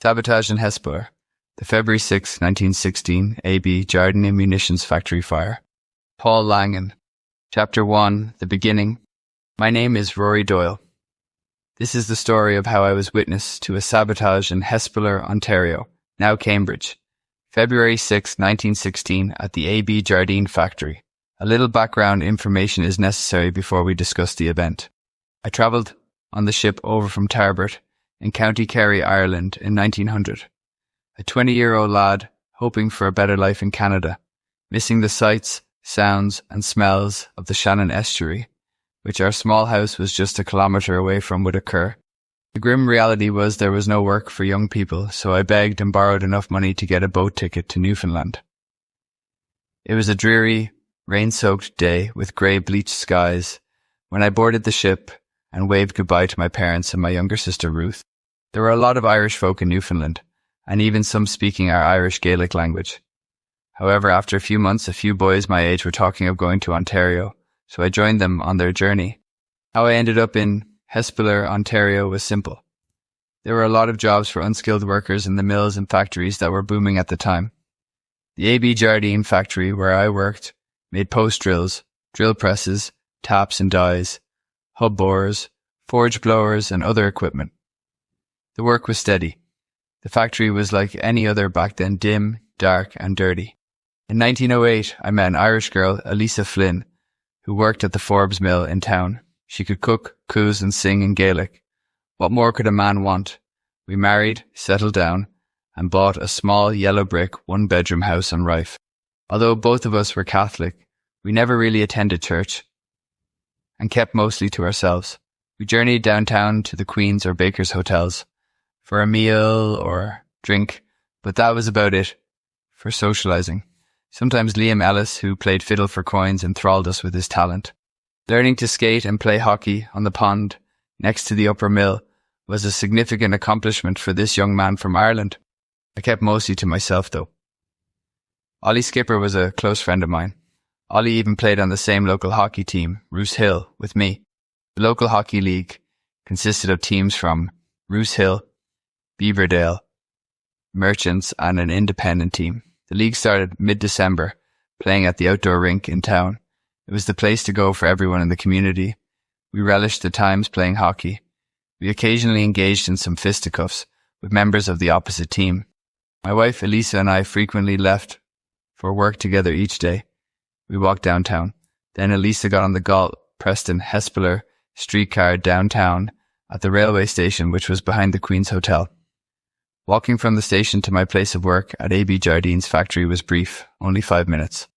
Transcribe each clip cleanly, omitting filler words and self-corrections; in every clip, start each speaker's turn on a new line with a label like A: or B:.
A: Sabotage in Hespeler, the February 6, 1916 AB Jardine Munitions Factory Fire. Paul Langan. Chapter 1, The Beginning. My name is Rory Doyle. This is the story of how I was witness to a sabotage in Hespeler, Ontario, now Cambridge, February 6, 1916 at the AB Jardine factory. A little background information is necessary before we discuss the event. I travelled on the ship over from Tarbert in County Kerry, Ireland in 1900. A 20-year-old lad hoping for a better life in Canada, missing the sights, sounds and smells of the Shannon estuary, which our small house was just a kilometre away from would occur. The grim reality was there was no work for young people, so I begged and borrowed enough money to get a boat ticket to Newfoundland. It was a dreary, rain-soaked day with grey bleached skies when I boarded the ship and waved goodbye to my parents and my younger sister Ruth. There were a lot of Irish folk in Newfoundland, and even some speaking our Irish Gaelic language. However, after a few months, a few boys my age were talking of going to Ontario, so I joined them on their journey. How I ended up in Hespeler, Ontario was simple. There were a lot of jobs for unskilled workers in the mills and factories that were booming at the time. The AB Jardine factory where I worked made post drills, drill presses, taps and dies, hub borers, forge blowers and other equipment. The work was steady. The factory was like any other back then, dim, dark and dirty. In 1908, I met an Irish girl, Elisa Flynn, who worked at the Forbes mill in town. She could cook, coos and sing in Gaelic. What more could a man want? We married, settled down, and bought a small yellow brick one-bedroom house on Rife. Although both of us were Catholic, we never really attended church and kept mostly to ourselves. We journeyed downtown to the Queen's or Baker's hotels for a meal or drink, but that was about it for socializing. Sometimes Liam Ellis, who played fiddle for coins, enthralled us with his talent. Learning to skate and play hockey on the pond next to the upper mill was a significant accomplishment for this young man from Ireland. I kept mostly to myself though. Ollie Skipper was a close friend of mine. Ollie even played on the same local hockey team, Roose Hill, with me. The local hockey league consisted of teams from Roose Hill, Beaverdale, Merchants and an independent team. The league started mid-December, playing at the outdoor rink in town. It was the place to go for everyone in the community. We relished the times playing hockey. We occasionally engaged in some fisticuffs with members of the opposite team. My wife Elisa and I frequently left for work together each day. We walked downtown. Then Elisa got on the Galt Preston Hespeler streetcar downtown at the railway station, which was behind the Queen's Hotel. Walking from the station to my place of work at AB Jardine's factory was brief, only 5 minutes.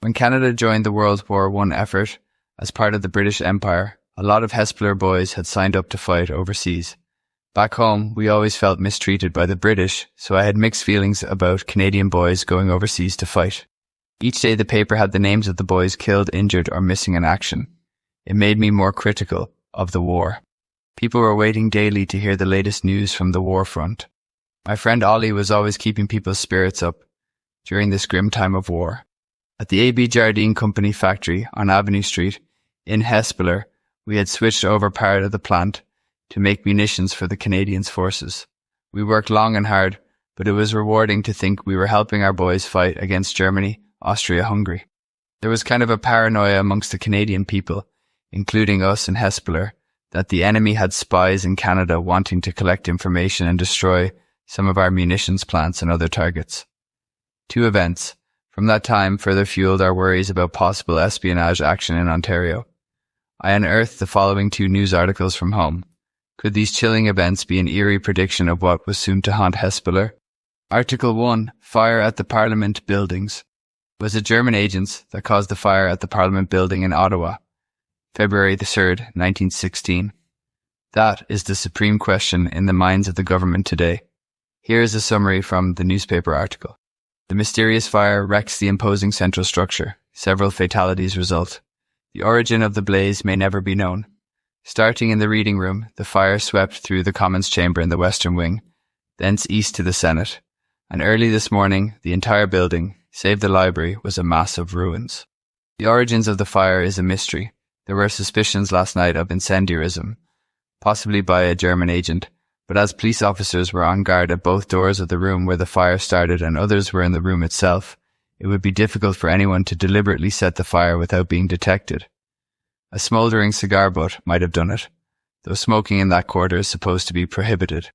A: When Canada joined the World War I effort as part of the British Empire, a lot of Hespeler boys had signed up to fight overseas. Back home, we always felt mistreated by the British, so I had mixed feelings about Canadian boys going overseas to fight. Each day the paper had the names of the boys killed, injured or missing in action. It made me more critical of the war. People were waiting daily to hear the latest news from the war front. My friend Ollie was always keeping people's spirits up during this grim time of war. At the AB Jardine Company factory on Avenue Street in Hespeler, we had switched over part of the plant to make munitions for the Canadian forces. We worked long and hard, but it was rewarding to think we were helping our boys fight against Germany, Austria, Hungary. There was kind of a paranoia amongst the Canadian people, including us in Hespeler, that the enemy had spies in Canada wanting to collect information and destroy some of our munitions plants and other targets. 2 events from that time further fueled our worries about possible espionage action in Ontario. I unearthed the following 2 news articles from home. Could these chilling events be an eerie prediction of what was soon to haunt Hespeler? Article 1. Fire at the Parliament Buildings. Was it German agents that caused the fire at the Parliament Building in Ottawa, February the 3rd, 1916? That is the supreme question in the minds of the government today. Here is a summary from the newspaper article. The mysterious fire wrecks the imposing central structure. Several fatalities result. The origin of the blaze may never be known. Starting in the reading room, the fire swept through the Commons chamber in the western wing, thence east to the Senate, and early this morning, the entire building, save the library, was a mass of ruins. The origins of the fire is a mystery. There were suspicions last night of incendiarism, possibly by a German agent, but as police officers were on guard at both doors of the room where the fire started and others were in the room itself, it would be difficult for anyone to deliberately set the fire without being detected. A smouldering cigar butt might have done it, though smoking in that quarter is supposed to be prohibited.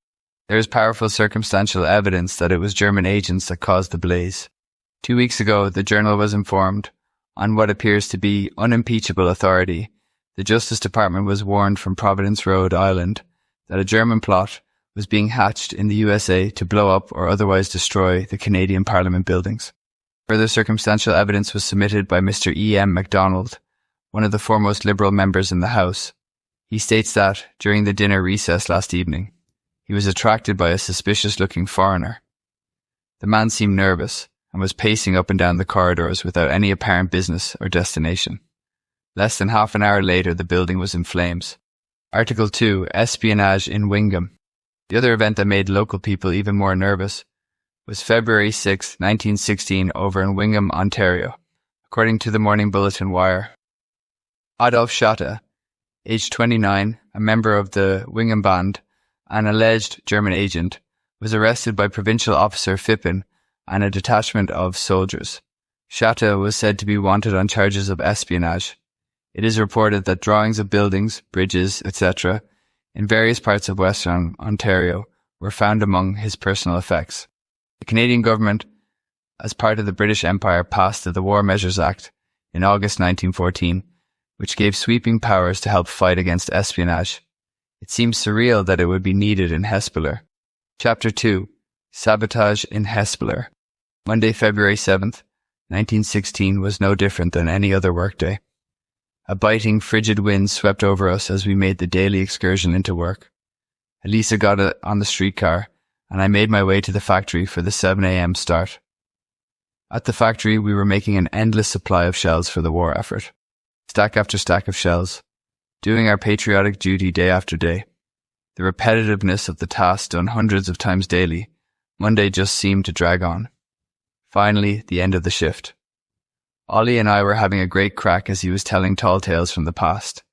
A: There is powerful circumstantial evidence that it was German agents that caused the blaze. 2 weeks ago, the Journal was informed, on what appears to be unimpeachable authority, the Justice Department was warned from Providence, Rhode Island, that a German plot was being hatched in the USA to blow up or otherwise destroy the Canadian Parliament buildings. Further circumstantial evidence was submitted by Mr. E.M. MacDonald, one of the foremost Liberal members in the House. He states that, during the dinner recess last evening, he was attracted by a suspicious-looking foreigner. The man seemed nervous and was pacing up and down the corridors without any apparent business or destination. Less than half an hour later, the building was in flames. Article 2, Espionage in Wingham. The other event that made local people even more nervous was February 6, 1916, over in Wingham, Ontario. According to the Morning Bulletin Wire, Adolf Schatte, aged 29, a member of the Wingham Band, an alleged German agent, was arrested by Provincial Officer Phippen and a detachment of soldiers. Schatte was said to be wanted on charges of espionage. It is reported that drawings of buildings, bridges, etc., in various parts of Western Ontario were found among his personal effects. The Canadian government, as part of the British Empire, passed the War Measures Act in August 1914, which gave sweeping powers to help fight against espionage. It seems surreal that it would be needed in Hespeler. Chapter 2, Sabotage in Hespeler. Monday, February 7th, 1916 was no different than any other workday. A biting, frigid wind swept over us as we made the daily excursion into work. Elisa got on the streetcar, and I made my way to the factory for the 7 a.m. start. At the factory, we were making an endless supply of shells for the war effort. Stack after stack of shells, doing our patriotic duty day after day. The repetitiveness of the task done hundreds of times daily, Monday just seemed to drag on. Finally, the end of the shift. Ollie and I were having a great crack as he was telling tall tales from the past.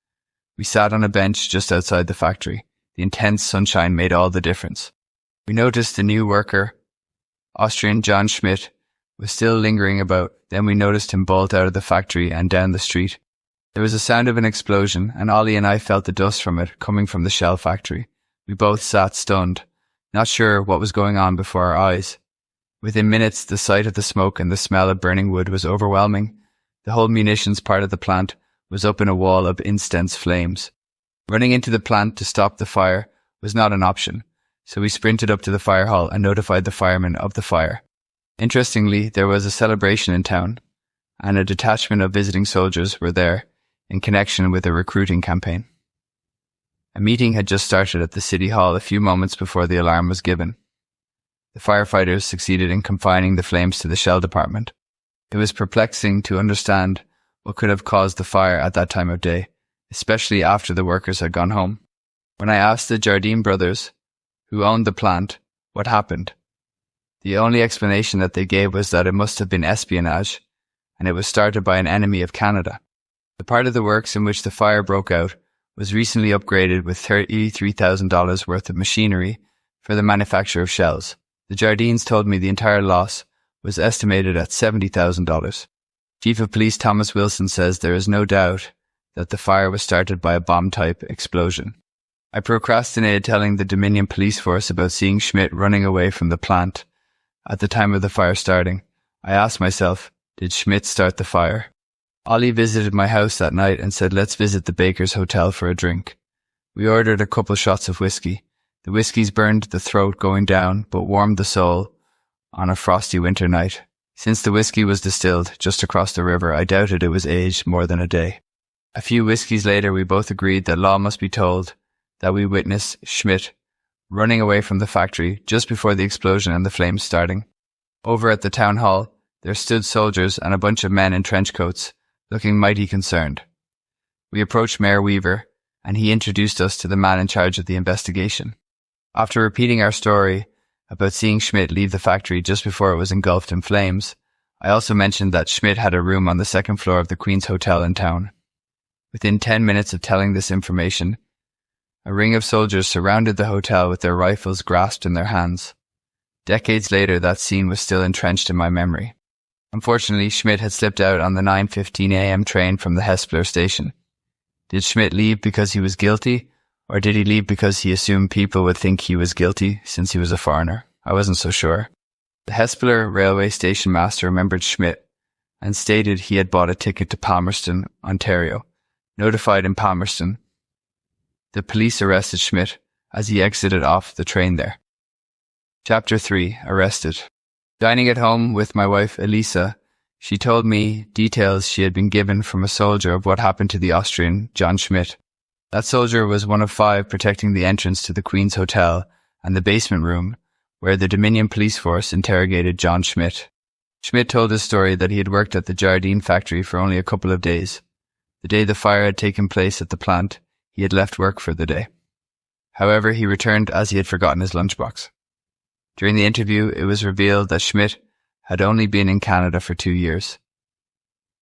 A: We sat on a bench just outside the factory. The intense sunshine made all the difference. We noticed the new worker, Austrian John Schmidt, was still lingering about. Then we noticed him bolt out of the factory and down the street. There was a sound of an explosion, and Ollie and I felt the dust from it coming from the shell factory. We both sat stunned, not sure what was going on before our eyes. Within minutes, the sight of the smoke and the smell of burning wood was overwhelming. The whole munitions part of the plant was up in a wall of intense flames. Running into the plant to stop the fire was not an option, so we sprinted up to the fire hall and notified the firemen of the fire. Interestingly, there was a celebration in town, and a detachment of visiting soldiers were there in connection with a recruiting campaign. A meeting had just started at the city hall a few moments before the alarm was given. The firefighters succeeded in confining the flames to the shell department. It was perplexing to understand what could have caused the fire at that time of day, especially after the workers had gone home. When I asked the Jardine brothers, who owned the plant, what happened, the only explanation that they gave was that it must have been espionage, and it was started by an enemy of Canada. The part of the works in which the fire broke out was recently upgraded with $33,000 worth of machinery for the manufacture of shells. The Jardines told me the entire loss was estimated at $70,000. Chief of Police Thomas Wilson says there is no doubt that the fire was started by a bomb-type explosion. I procrastinated telling the Dominion Police Force about seeing Schmidt running away from the plant at the time of the fire starting. I asked myself, did Schmidt start the fire? Ollie visited my house that night and said, let's visit the Baker's Hotel for a drink. We ordered a couple shots of whiskey. The whiskies burned the throat going down, but warmed the soul on a frosty winter night. Since the whiskey was distilled just across the river, I doubted it was aged more than a day. A few whiskies later, we both agreed that law must be told that we witnessed Schmidt running away from the factory just before the explosion and the flames starting. Over at the town hall, there stood soldiers and a bunch of men in trench coats, looking mighty concerned. We approached Mayor Weaver, and he introduced us to the man in charge of the investigation. After repeating our story about seeing Schmidt leave the factory just before it was engulfed in flames, I also mentioned that Schmidt had a room on the second floor of the Queen's Hotel in town. Within 10 minutes of telling this information, A ring of soldiers surrounded the hotel with their rifles grasped in their hands. Decades later, that scene was still entrenched in my memory. Unfortunately, Schmidt had slipped out on the 9:15 a.m. train from the Hespeler station. Did Schmidt leave because he was guilty, or did he leave because he assumed people would think he was guilty since he was a foreigner? I wasn't so sure. The Hespeler railway station master remembered Schmidt and stated he had bought a ticket to Palmerston, Ontario. Notified in Palmerston, the police arrested Schmidt as he exited off the train there. Chapter 3. Arrested. Dining at home with my wife Elisa, she told me details she had been given from a soldier of what happened to the Austrian, John Schmidt. That soldier was one of 5 protecting the entrance to the Queen's Hotel and the basement room where the Dominion police force interrogated John Schmidt. Schmidt told his story that he had worked at the Jardine factory for only a couple of days. The day the fire had taken place at the plant, he had left work for the day. However, he returned as he had forgotten his lunchbox. During the interview, it was revealed that Schmidt had only been in Canada for 2 years.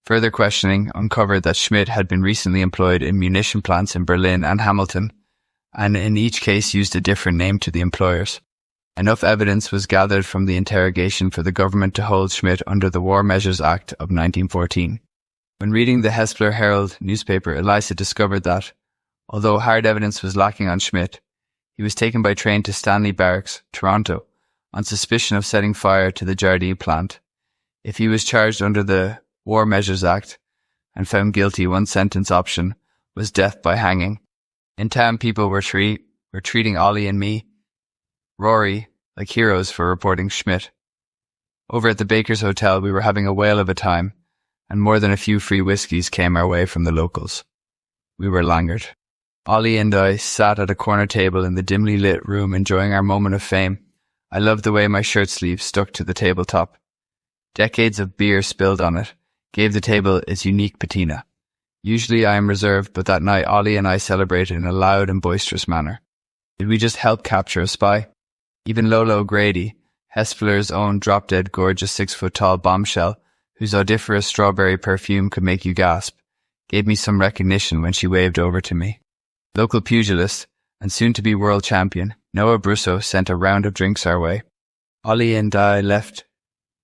A: Further questioning uncovered that Schmidt had been recently employed in munition plants in Berlin and Hamilton, and in each case used a different name to the employers. Enough evidence was gathered from the interrogation for the government to hold Schmidt under the War Measures Act of 1914. When reading the Hespeler Herald newspaper, Elisa discovered that, although hard evidence was lacking on Schmidt, he was taken by train to Stanley Barracks, Toronto, on suspicion of setting fire to the Jardine plant. If he was charged under the War Measures Act and found guilty, one sentence option was death by hanging. In town, people were treating Ollie and me, Rory, like heroes for reporting Schmidt. Over at the Baker's Hotel, we were having a whale of a time, and more than a few free whiskies came our way from the locals. We were languid. Ollie and I sat at a corner table in the dimly lit room enjoying our moment of fame. I loved the way my shirt sleeve stuck to the tabletop. Decades of beer spilled on it gave the table its unique patina. Usually I am reserved, but that night Ollie and I celebrated in a loud and boisterous manner. Did we just help capture a spy? Even Lola O'Grady, Hespeler's own drop-dead gorgeous 6-foot-tall bombshell, whose odoriferous strawberry perfume could make you gasp, gave me some recognition when she waved over to me. Local pugilist, and soon-to-be world champion, Noah Brusso sent a round of drinks our way. Ollie and I left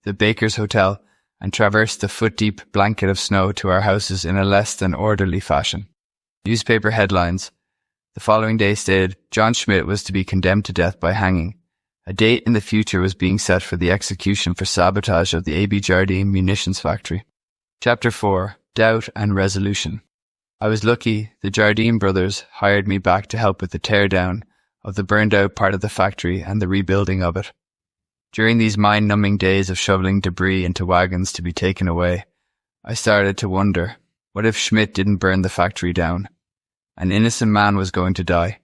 A: the Baker's Hotel and traversed the foot-deep blanket of snow to our houses in a less than orderly fashion. Newspaper headlines the following day stated John Schmidt was to be condemned to death by hanging. A date in the future was being set for the execution for sabotage of the AB Jardine munitions factory. Chapter 4. Doubt and Resolution. I was lucky the Jardine brothers hired me back to help with the teardown of the burned-out part of the factory and the rebuilding of it. During these mind-numbing days of shoveling debris into wagons to be taken away, I started to wonder, what if Schmidt didn't burn the factory down? An innocent man was going to die.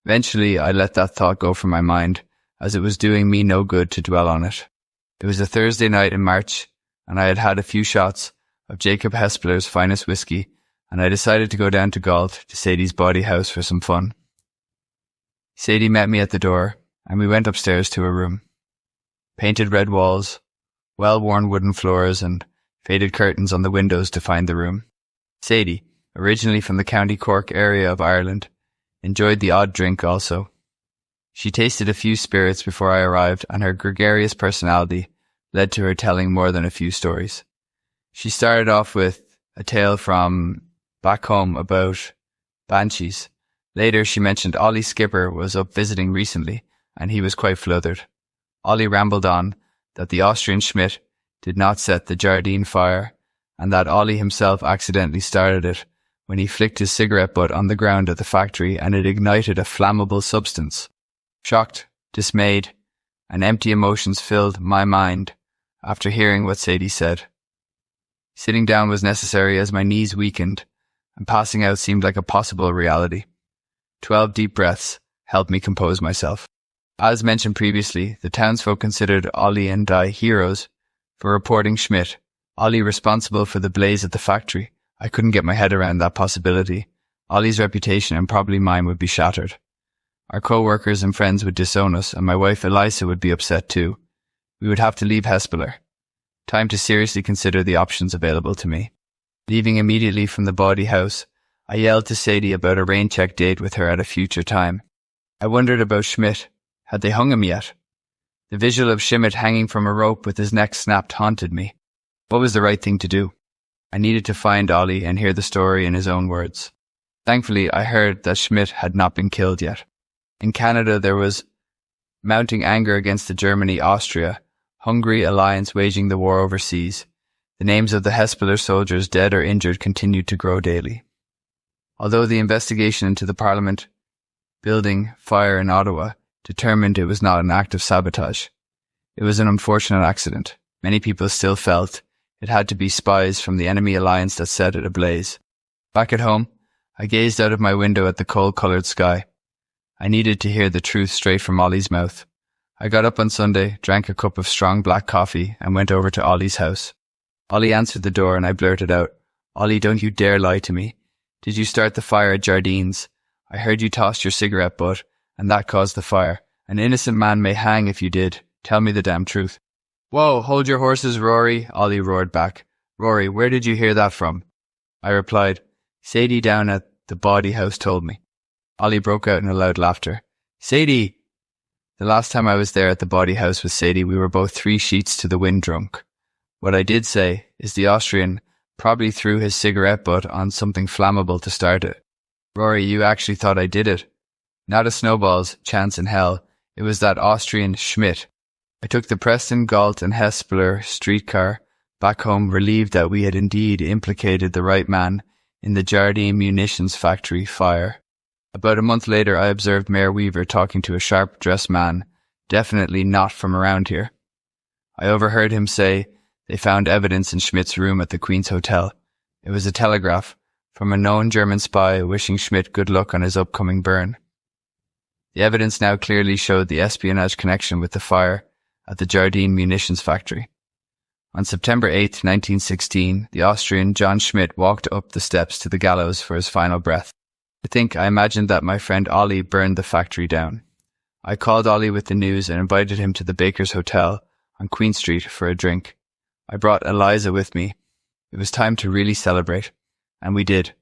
A: Eventually, I let that thought go from my mind, as it was doing me no good to dwell on it. It was a Thursday night in March, and I had had a few shots of Jacob Hespeler's finest whiskey, and I decided to go down to Galt to Sadie's bawdy house for some fun. Sadie met me at the door, and we went upstairs to her room. Painted red walls, well-worn wooden floors, and faded curtains on the windows defined the room. Sadie, originally from the County Cork area of Ireland, enjoyed the odd drink also. She tasted a few spirits before I arrived, and her gregarious personality led to her telling more than a few stories. She started off with a tale from back home about banshees. Later, she mentioned Ollie Skipper was up visiting recently, and he was quite fluthered. Ollie rambled on that the Austrian Schmidt did not set the Jardine fire, and that Ollie himself accidentally started it when he flicked his cigarette butt on the ground at the factory and it ignited a flammable substance. Shocked, dismayed, and empty emotions filled my mind after hearing what Sadie said. Sitting down was necessary as my knees weakened, and passing out seemed like a possible reality. 12 deep breaths helped me compose myself. As mentioned previously, the townsfolk considered Ollie and I heroes for reporting Schmidt. Ollie responsible for the blaze at the factory. I couldn't get my head around that possibility. Ollie's reputation and probably mine would be shattered. Our co-workers and friends would disown us, and my wife Elisa would be upset too. We would have to leave Hespeler. Time to seriously consider the options available to me. Leaving immediately from the bawdy house, I yelled to Sadie about a rain check date with her at a future time. I wondered about Schmidt. Had they hung him yet? The visual of Schmidt hanging from a rope with his neck snapped haunted me. What was the right thing to do? I needed to find Ollie and hear the story in his own words. Thankfully, I heard that Schmidt had not been killed yet. In Canada, there was mounting anger against the Germany-Austria, Hungary alliance waging the war overseas. The names of the Hespeler soldiers dead or injured continued to grow daily. Although the investigation into the Parliament building fire in Ottawa determined it was not an act of sabotage, it was an unfortunate accident. Many people still felt it had to be spies from the enemy alliance that set it ablaze. Back at home, I gazed out of my window at the coal-coloured sky. I needed to hear the truth straight from Ollie's mouth. I got up on Sunday, drank a cup of strong black coffee, and went over to Ollie's house. Ollie answered the door and I blurted out, "Ollie, don't you dare lie to me. Did you start the fire at Jardine's? I heard you tossed your cigarette butt, and that caused the fire. An innocent man may hang if you did. Tell me the damn truth." "Whoa, hold your horses, Rory," Ollie roared back. "Rory, where did you hear that from?" I replied, "Sadie down at the bawdy house told me." Ollie broke out in a loud laughter. "Sadie!" The last time I was there at the bawdy house with Sadie, we were both 3 sheets to the wind drunk. What I did say is the Austrian probably threw his cigarette butt on something flammable to start it. "Rory, you actually thought I did it?" "Not a snowball's chance in hell. It was that Austrian Schmidt." I took the Preston, Galt and Hespeler streetcar back home, relieved that we had indeed implicated the right man in the Jardine munitions factory fire. About a month later, I observed Mayor Weaver talking to a sharp-dressed man, definitely not from around here. I overheard him say they found evidence in Schmidt's room at the Queen's Hotel. It was a telegraph from a known German spy wishing Schmidt good luck on his upcoming burn. The evidence now clearly showed the espionage connection with the fire at the Jardine munitions factory. On September 8, 1916, the Austrian John Schmidt walked up the steps to the gallows for his final breath. I imagined that my friend Ollie burned the factory down. I called Ollie with the news and invited him to the Baker's Hotel on Queen Street for a drink. I brought Eliza with me. It was time to really celebrate. And we did.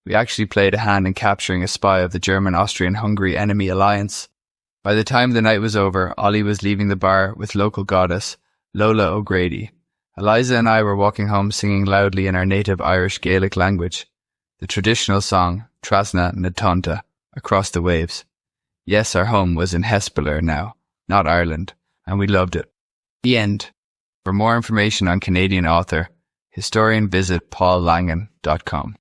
A: We actually played a hand in capturing a spy of the German-Austrian-Hungary enemy alliance. By the time the night was over, Ollie was leaving the bar with local goddess Lola O'Grady. Eliza and I were walking home singing loudly in our native Irish Gaelic language, the traditional song Trasna na Tonta, Across the Waves. Yes, our home was in Hespeler now, not Ireland, and we loved it. The end. For more information on Canadian author, historian visit paullangan.com.